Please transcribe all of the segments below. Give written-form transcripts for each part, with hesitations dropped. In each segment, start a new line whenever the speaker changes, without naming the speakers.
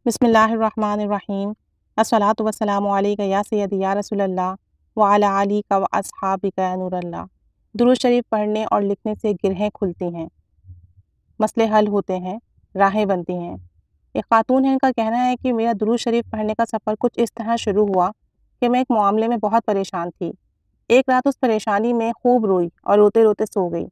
بسم اللہ الرحمن الرحیم الصلاۃ والسلام علیک یا سیدی یا رسول اللہ وعلی آلک و اصحابک یا نور اللہ۔ درود شریف پڑھنے اور لکھنے سے گرہیں کھلتی ہیں، مسئلے حل ہوتے ہیں، راہیں بنتی ہیں۔ ایک خاتون ہے، ان کا کہنا ہے کہ میرا درود شریف پڑھنے کا سفر کچھ اس طرح شروع ہوا کہ میں ایک معاملے میں بہت پریشان تھی۔ ایک رات اس پریشانی میں خوب روئی اور روتے روتے سو گئی۔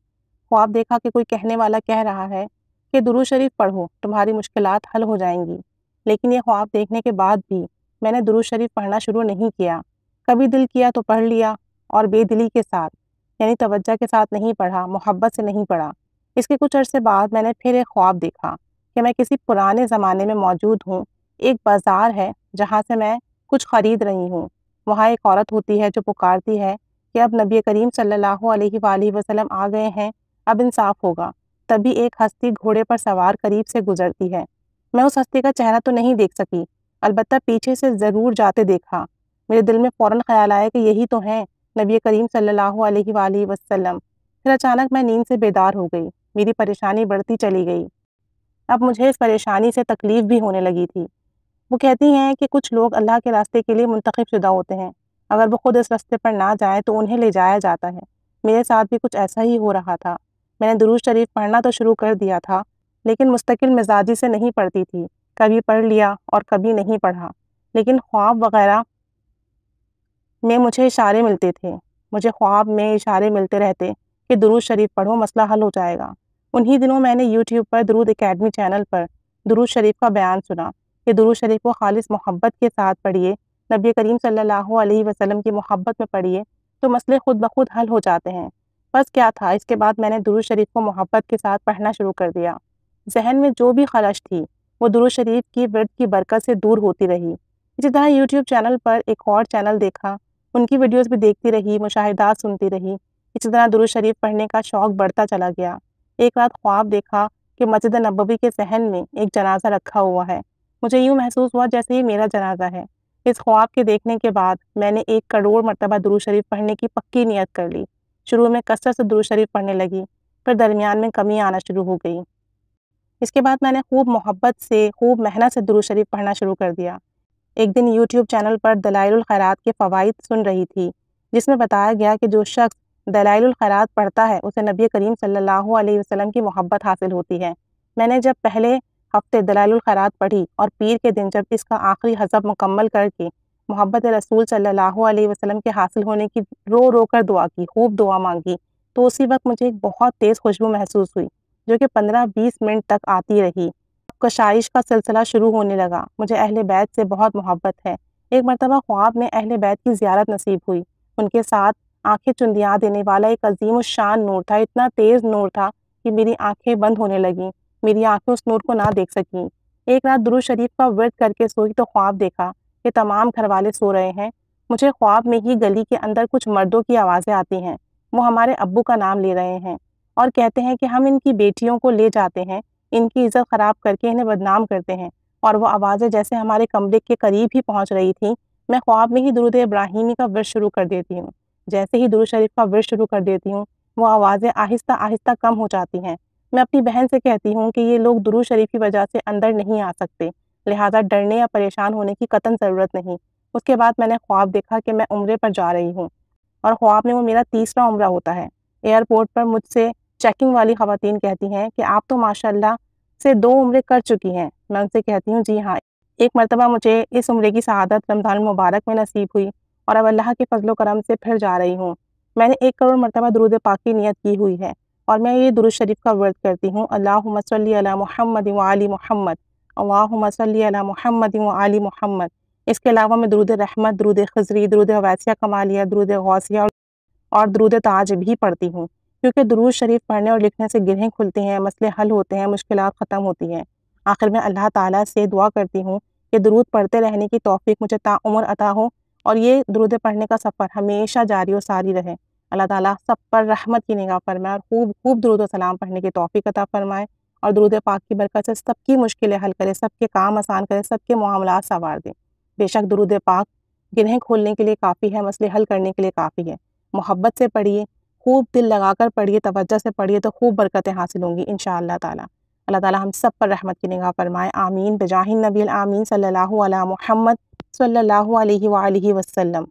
خواب دیکھا کہ کوئی کہنے والا کہہ رہا ہے کہ درود شریف پڑھو، تمہاری مشکلات حل ہو جائیں گی۔ لیکن یہ خواب دیکھنے کے بعد بھی میں نے درود شریف پڑھنا شروع نہیں کیا۔ کبھی دل کیا تو پڑھ لیا، اور بے دلی کے ساتھ، یعنی توجہ کے ساتھ نہیں پڑھا، محبت سے نہیں پڑھا۔ اس کے کچھ عرصے بعد میں نے پھر ایک خواب دیکھا کہ میں کسی پرانے زمانے میں موجود ہوں۔ ایک بازار ہے جہاں سے میں کچھ خرید رہی ہوں۔ وہاں ایک عورت ہوتی ہے جو پکارتی ہے کہ اب نبی کریم صلی اللہ علیہ وآلہ وسلم آ گئے ہیں، اب انصاف ہوگا۔ تبھی ایک ہستی گھوڑے پر سوار قریب سے گزرتی ہے۔ میں اس ہستی کا چہرہ تو نہیں دیکھ سکی، البتہ پیچھے سے ضرور جاتے دیکھا۔ میرے دل میں فوراً خیال آیا کہ یہی تو ہیں نبی کریم صلی اللہ علیہ وآلہ وسلم۔ پھر اچانک میں نیند سے بیدار ہو گئی۔ میری پریشانی بڑھتی چلی گئی۔ اب مجھے اس پریشانی سے تکلیف بھی ہونے لگی تھی۔ وہ کہتی ہیں کہ کچھ لوگ اللہ کے راستے کے لیے منتخب شدہ ہوتے ہیں، اگر وہ خود اس راستے پر نہ جائیں تو انہیں لے جایا جاتا ہے۔ میرے ساتھ بھی کچھ ایسا ہی ہو رہا تھا۔ میں نے درود شریف پڑھنا تو شروع کر دیا تھا، لیکن مستقل مزاجی سے نہیں پڑھتی تھی۔ کبھی پڑھ لیا اور کبھی نہیں پڑھا، لیکن خواب وغیرہ میں مجھے اشارے ملتے تھے۔ مجھے خواب میں اشارے ملتے رہتے کہ درود شریف پڑھو، مسئلہ حل ہو جائے گا۔ انہی دنوں میں نے یوٹیوب پر درود اکیڈمی چینل پر درود شریف کا بیان سنا کہ درود شریف کو خالص محبت کے ساتھ پڑھیے، نبی کریم صلی اللہ علیہ وسلم کی محبت میں پڑھیے تو مسئلے خود بخود حل ہو جاتے ہیں۔ بس کیا تھا، اس کے بعد میں نے درود شریف کو محبت کے ساتھ پڑھنا شروع کر دیا۔ ذہن میں جو بھی خلش تھی وہ درود شریف کی ورد کی برکت سے دور ہوتی رہی۔ اسی طرح یوٹیوب چینل پر ایک اور چینل دیکھا، ان کی ویڈیوز بھی دیکھتی رہی، مشاہدات سنتی رہی۔ اسی طرح درود شریف پڑھنے کا شوق بڑھتا چلا گیا۔ ایک رات خواب دیکھا کہ مسجد نبوی کے صحن میں ایک جنازہ رکھا ہوا ہے۔ مجھے یوں محسوس ہوا جیسے یہ میرا جنازہ ہے۔ اس خواب کے دیکھنے کے بعد میں نے 1 کروڑ مرتبہ درود شریف پڑھنے کی پکی نیت کر لی۔ شروع میں کثرت سے درود شریف پڑھنے لگی، پھر درمیان میں کمی آنا شروع ہو گئی۔ اس کے بعد میں نے خوب محبت سے، خوب محنت سے درود شریف پڑھنا شروع کر دیا۔ ایک دن یوٹیوب چینل پر دلائل الخیرات کے فوائد سن رہی تھی، جس میں بتایا گیا کہ جو شخص دلائل الخیرات پڑھتا ہے اسے نبی کریم صلی اللہ علیہ وسلم کی محبت حاصل ہوتی ہے۔ میں نے جب پہلے ہفتے دلائل الخیرات پڑھی اور پیر کے دن جب اس کا آخری حزب مکمل کر کے محبت رسول صلی اللہ علیہ وسلم کے حاصل ہونے کی رو رو کر دعا کی، خوب دعا مانگی، تو اسی وقت مجھے ایک بہت تیز خوشبو محسوس ہوئی جو کہ 15-20 منٹ تک آتی رہی۔ کشائش کا سلسلہ شروع ہونے لگا۔ مجھے اہل بیت سے بہت محبت ہے۔ ایک مرتبہ خواب میں اہل بیت کی زیارت نصیب ہوئی۔ ان کے ساتھ آنکھیں چندیاں دینے والا ایک عظیم الشان نور تھا، اتنا تیز نور تھا کہ میری آنکھیں بند ہونے لگیں، میری آنکھیں اس نور کو نہ دیکھ سکیں۔ ایک رات درود شریف کا ورد کر کے سوئی تو خواب دیکھا کہ تمام گھر والے سو رہے ہیں۔ مجھے خواب میں ہی گلی کے اندر کچھ مردوں کی آوازیں آتی ہیں، وہ ہمارے ابو کا نام لے رہے ہیں اور کہتے ہیں کہ ہم ان کی بیٹیوں کو لے جاتے ہیں، ان کی عزت خراب کر کے انہیں بدنام کرتے ہیں، اور وہ آوازیں جیسے ہمارے کمرے کے قریب ہی پہنچ رہی تھیں۔ میں خواب میں ہی درود ابراہیمی کا ورد شروع کر دیتی ہوں۔ جیسے ہی درود شریف کا ورد شروع کر دیتی ہوں، وہ آوازیں آہستہ آہستہ کم ہو جاتی ہیں۔ میں اپنی بہن سے کہتی ہوں کہ یہ لوگ درود شریف کی وجہ سے اندر نہیں آ سکتے، لہٰذا ڈرنے یا پریشان ہونے کی قطعاً ضرورت نہیں۔ اس کے بعد میں نے خواب دیکھا کہ میں عمرے پر جا رہی ہوں، اور خواب میں وہ میرا تیسرا عمرہ ہوتا ہے۔ ایئرپورٹ پر مجھ سے چیکنگ والی خواتین کہتی ہیں کہ آپ تو ماشاءاللہ سے 2 عمرے کر چکی ہیں۔ میں ان سے کہتی ہوں جی ہاں، ایک مرتبہ مجھے اس عمرے کی سعادت رمضان المبارک میں نصیب ہوئی، اور اب اللہ کے فضل و کرم سے پھر جا رہی ہوں۔ میں نے 1 کروڑ مرتبہ درود پاک کی نیت کی ہوئی ہے، اور میں یہ درود شریف کا ورد کرتی ہوں، اللہم صلی علی محمد وآل محمد، اللہم صلی علی محمد وآل محمد۔ اس کے علاوہ میں درود رحمت، درود خضری، درود ویسیہ کمالیہ، درود غوثیہ اور درود تاج بھی پڑھتی ہوں، کیونکہ درود شریف پڑھنے اور لکھنے سے گرہیں کھلتی ہیں، مسئلے حل ہوتے ہیں، مشکلات ختم ہوتی ہیں۔ آخر میں اللہ تعالیٰ سے دعا کرتی ہوں کہ درود پڑھتے رہنے کی توفیق مجھے تا عمر عطا ہو، اور یہ درود پڑھنے کا سفر ہمیشہ جاری و ساری رہے۔ اللہ تعالیٰ سب پر رحمت کی نگاہ فرمائے اور خوب خوب درود و سلام پڑھنے کی توفیق عطا فرمائے، اور درود پاک کی برکت سے سب کی مشکلیں حل کرے، سب کے کام آسان کرے، سب کے معاملات سنوار دے۔ بے شک درود پاک گرہیں کھولنے کے لیے کافی ہے، مسئلے حل کرنے کے لیے کافی ہے۔ محبت سے پڑھیے، خوب دل لگا کر پڑھیے، توجہ سے پڑھیے تو خوب برکتیں حاصل ہوں گی انشاءاللہ تعالیٰ۔ اللہ تعالیٰ ہم سب پر رحمت کی نگاہ فرمائے، آمین بجاہ النبی الآمین صلی اللہ علی محمد صلی اللہ علیہ وآلہ وسلم۔